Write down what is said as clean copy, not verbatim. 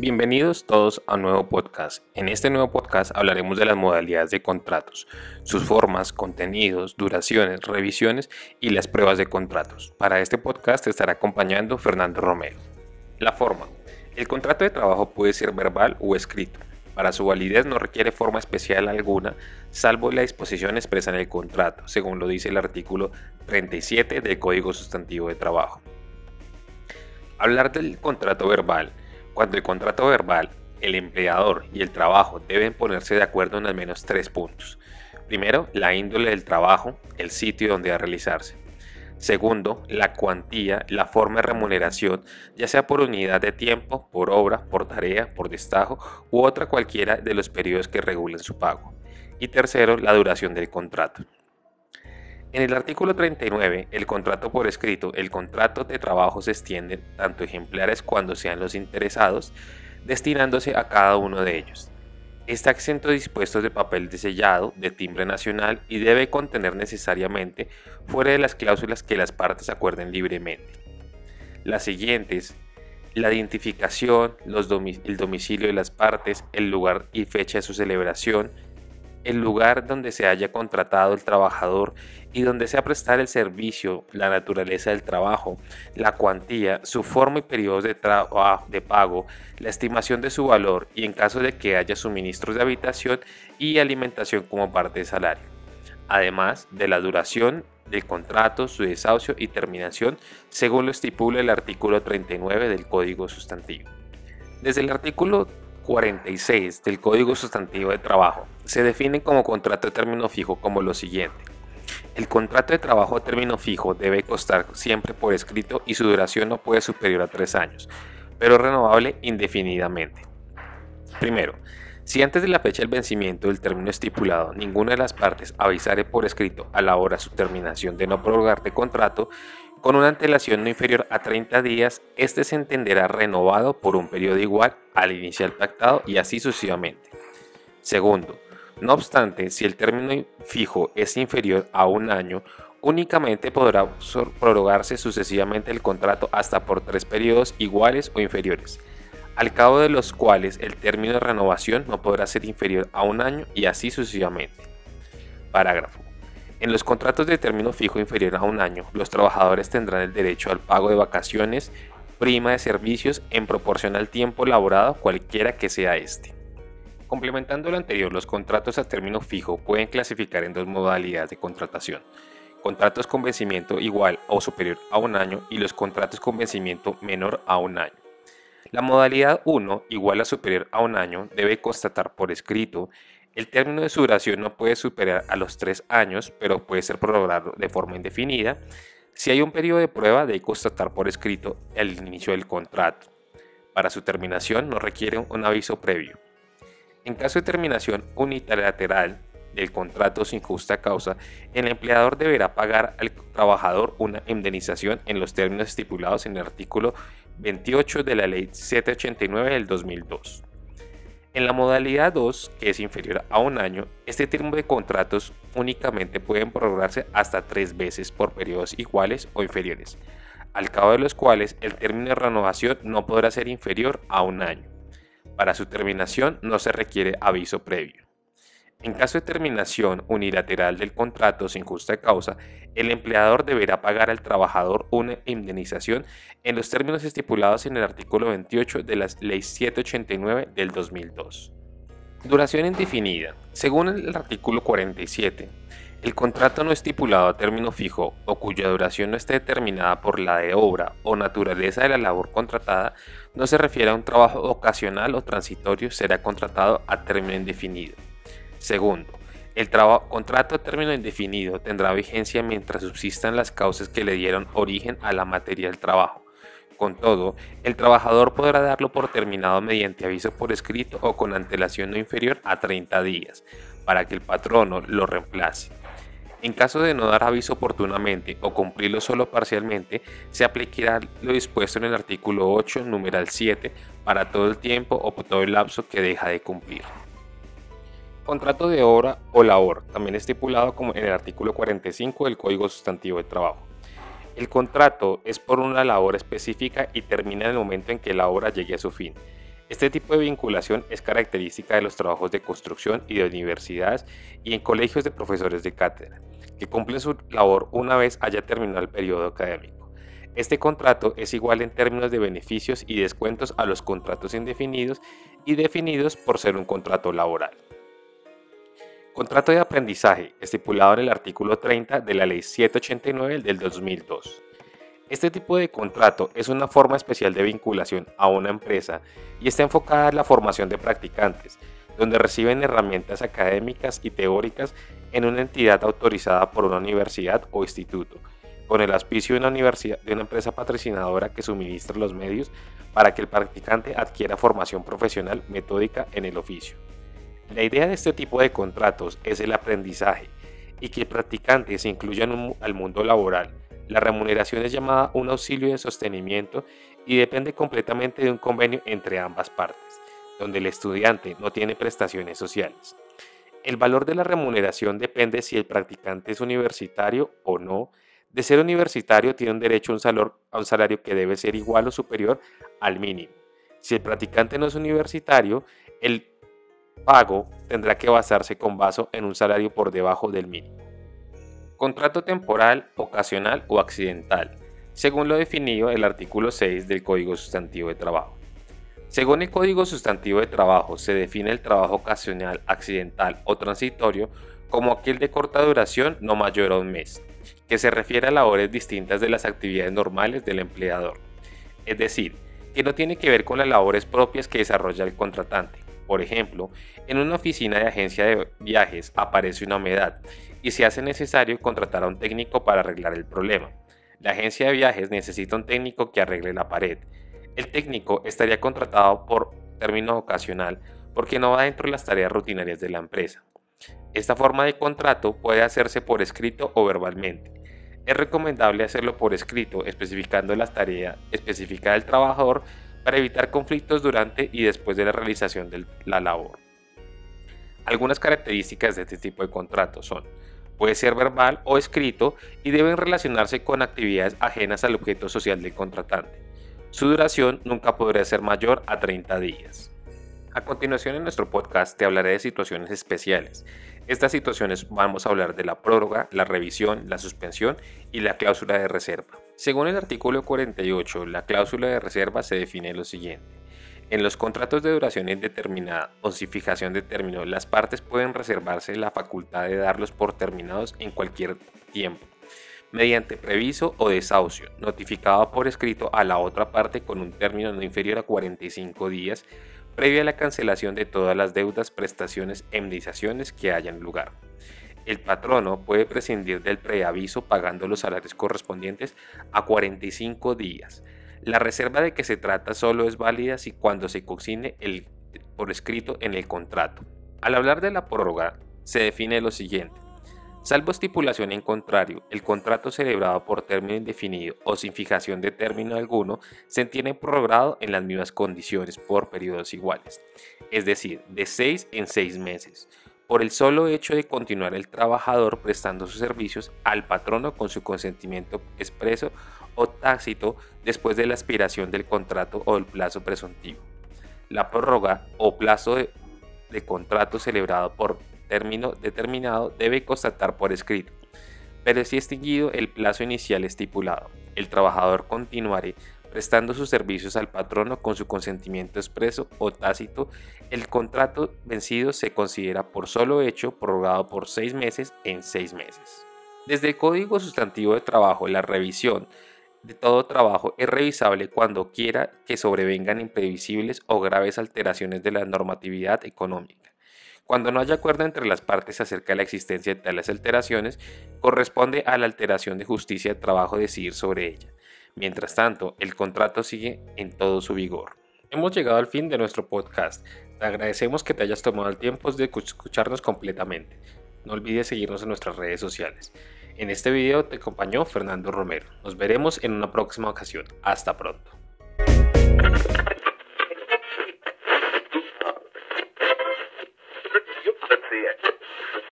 Bienvenidos todos a un nuevo podcast. En este nuevo podcast hablaremos de las modalidades de contratos, sus formas, contenidos, duraciones, revisiones y las pruebas de contratos. Para este podcast estará acompañando Fernando Romero. La forma. El contrato de trabajo puede ser verbal o escrito. Para su validez no requiere forma especial alguna, salvo la disposición expresa en el contrato, según lo dice el artículo 37 del Código Sustantivo de Trabajo. Hablar del contrato verbal. Cuando el contrato verbal, el empleador y el trabajo deben ponerse de acuerdo en al menos 3 puntos. Primero, la índole del trabajo, el sitio donde va a realizarse. Segundo, la cuantía, la forma de remuneración, ya sea por unidad de tiempo, por obra, por tarea, por destajo u otra cualquiera de los periodos que regulen su pago. Y tercero, la duración del contrato. En el artículo 39, el contrato por escrito, el contrato de trabajo se extiende tanto ejemplares cuando sean los interesados, destinándose a cada uno de ellos. Está exento de dispuestos de papel de sellado, de timbre nacional y debe contener necesariamente fuera de las cláusulas que las partes acuerden libremente. Las siguientes: la identificación, el domicilio de las partes, el lugar y fecha de su celebración, el lugar donde se haya contratado el trabajador y donde se ha prestado el servicio, la naturaleza del trabajo, la cuantía, su forma y periodos de pago, la estimación de su valor y en caso de que haya suministros de habitación y alimentación como parte de salario, además de la duración del contrato, su desahucio y terminación, según lo estipula el artículo 39 del Código Sustantivo. Desde el artículo 46 del Código Sustantivo de Trabajo se define como contrato de término fijo como lo siguiente. El contrato de trabajo a término fijo debe constar siempre por escrito y su duración no puede superior a 3 años, pero renovable indefinidamente. Primero, si antes de la fecha del vencimiento del término estipulado ninguna de las partes avisare por escrito a la hora de su terminación de no prorrogar de contrato, con una antelación no inferior a 30 días, este se entenderá renovado por un periodo igual al inicial pactado y así sucesivamente. Segundo, no obstante, si el término fijo es inferior a un año, únicamente podrá prorrogarse sucesivamente el contrato hasta por 3 periodos iguales o inferiores, al cabo de los cuales el término de renovación no podrá ser inferior a un año y así sucesivamente. Parágrafo. En los contratos de término fijo inferior a un año, los trabajadores tendrán el derecho al pago de vacaciones, prima de servicios en proporción al tiempo laborado, cualquiera que sea este. Complementando lo anterior, los contratos a término fijo pueden clasificar en 2 modalidades de contratación: contratos con vencimiento igual o superior a un año y los contratos con vencimiento menor a un año. La modalidad 1, igual a superior a un año, debe constatar por escrito. El término de su duración no puede superar a los 3 años, pero puede ser prorrogado de forma indefinida. Si hay un periodo de prueba, debe constatar por escrito el inicio del contrato. Para su terminación no requiere un aviso previo. En caso de terminación unilateral del contrato sin justa causa, el empleador deberá pagar al trabajador una indemnización en los términos estipulados en el artículo 28 de la Ley 789 del 2002. En la modalidad 2, que es inferior a un año, este tipo de contratos únicamente pueden prorrogarse hasta 3 veces por periodos iguales o inferiores, al cabo de los cuales el término de renovación no podrá ser inferior a un año. Para su terminación no se requiere aviso previo. En caso de terminación unilateral del contrato sin justa causa, el empleador deberá pagar al trabajador una indemnización en los términos estipulados en el artículo 28 de la Ley 789 del 2002. Duración indefinida. Según el artículo 47, el contrato no estipulado a término fijo o cuya duración no esté determinada por la de obra o naturaleza de la labor contratada no se refiere a un trabajo ocasional o transitorio, será contratado a término indefinido. Segundo, el contrato a término indefinido tendrá vigencia mientras subsistan las causas que le dieron origen a la materia del trabajo. Con todo, el trabajador podrá darlo por terminado mediante aviso por escrito o con antelación no inferior a 30 días, para que el patrono lo reemplace. En caso de no dar aviso oportunamente o cumplirlo solo parcialmente, se aplicará lo dispuesto en el artículo 8, numeral 7, para todo el tiempo o por todo el lapso que deja de cumplir. Contrato de obra o labor, también estipulado como en el artículo 45 del Código Sustantivo de Trabajo. El contrato es por una labor específica y termina en el momento en que la obra llegue a su fin. Este tipo de vinculación es característica de los trabajos de construcción y de universidades y en colegios de profesores de cátedra, que cumplen su labor una vez haya terminado el periodo académico. Este contrato es igual en términos de beneficios y descuentos a los contratos indefinidos y definidos por ser un contrato laboral. Contrato de aprendizaje, estipulado en el artículo 30 de la Ley 789 del 2002. Este tipo de contrato es una forma especial de vinculación a una empresa y está enfocada en la formación de practicantes, donde reciben herramientas académicas y teóricas en una entidad autorizada por una universidad o instituto, con el auspicio de una empresa patrocinadora que suministra los medios para que el practicante adquiera formación profesional metódica en el oficio. La idea de este tipo de contratos es el aprendizaje y que el practicante se incluya al mundo laboral. La remuneración es llamada un auxilio de sostenimiento y depende completamente de un convenio entre ambas partes, donde el estudiante no tiene prestaciones sociales. El valor de la remuneración depende si el practicante es universitario o no. De ser universitario tiene un derecho a un salario que debe ser igual o superior al mínimo. Si el practicante no es universitario, el pago tendrá que basarse con base en un salario por debajo del mínimo. Contrato temporal, ocasional o accidental, según lo definido el artículo 6 del Código Sustantivo de Trabajo. Según el Código Sustantivo de Trabajo, se define el trabajo ocasional, accidental o transitorio como aquel de corta duración no mayor a un mes, que se refiere a labores distintas de las actividades normales del empleador. Es decir, que no tiene que ver con las labores propias que desarrolla el contratante. Por ejemplo, en una oficina de agencia de viajes aparece una humedad y se hace necesario contratar a un técnico para arreglar el problema. La agencia de viajes necesita un técnico que arregle la pared. El técnico estaría contratado por término ocasional porque no va dentro de las tareas rutinarias de la empresa. Esta forma de contrato puede hacerse por escrito o verbalmente. Es recomendable hacerlo por escrito, especificando las tareas específicas del trabajador para evitar conflictos durante y después de la realización de la labor. Algunas características de este tipo de contrato son: puede ser verbal o escrito y deben relacionarse con actividades ajenas al objeto social del contratante. Su duración nunca podrá ser mayor a 30 días. A continuación en nuestro podcast te hablaré de situaciones especiales. Estas situaciones vamos a hablar de la prórroga, la revisión, la suspensión y la cláusula de reserva. Según el artículo 48, la cláusula de reserva se define lo siguiente. En los contratos de duración indeterminada o sin fijación de término, las partes pueden reservarse la facultad de darlos por terminados en cualquier tiempo, mediante previso o desahucio, notificado por escrito a la otra parte con un término no inferior a 45 días, previa a la cancelación de todas las deudas, prestaciones e indemnizaciones que hayan lugar. El patrono puede prescindir del preaviso pagando los salarios correspondientes a 45 días. La reserva de que se trata solo es válida si cuando se consigne por escrito en el contrato. Al hablar de la prórroga, se define lo siguiente. Salvo estipulación en contrario, el contrato celebrado por término indefinido o sin fijación de término alguno se entiende prorrogado en las mismas condiciones por periodos iguales, es decir, de 6 en 6 meses, por el solo hecho de continuar el trabajador prestando sus servicios al patrono con su consentimiento expreso o tácito después de la expiración del contrato o del plazo presuntivo. La prórroga o plazo de contrato celebrado por término determinado debe constatar por escrito, pero si extinguido el plazo inicial estipulado, el trabajador continuará prestando sus servicios al patrono con su consentimiento expreso o tácito. El contrato vencido se considera por solo hecho prorrogado por 6 meses en 6 meses. Desde el Código Sustantivo de Trabajo, la revisión de todo trabajo es revisable cuando quiera que sobrevengan imprevisibles o graves alteraciones de la normatividad económica. Cuando no haya acuerdo entre las partes acerca de la existencia de tales alteraciones, corresponde a la alteración de justicia de trabajo decidir sobre ella. Mientras tanto, el contrato sigue en todo su vigor. Hemos llegado al fin de nuestro podcast. Te agradecemos que te hayas tomado el tiempo de escucharnos completamente. No olvides seguirnos en nuestras redes sociales. En este video te acompañó Fernando Romero. Nos veremos en una próxima ocasión. Hasta pronto.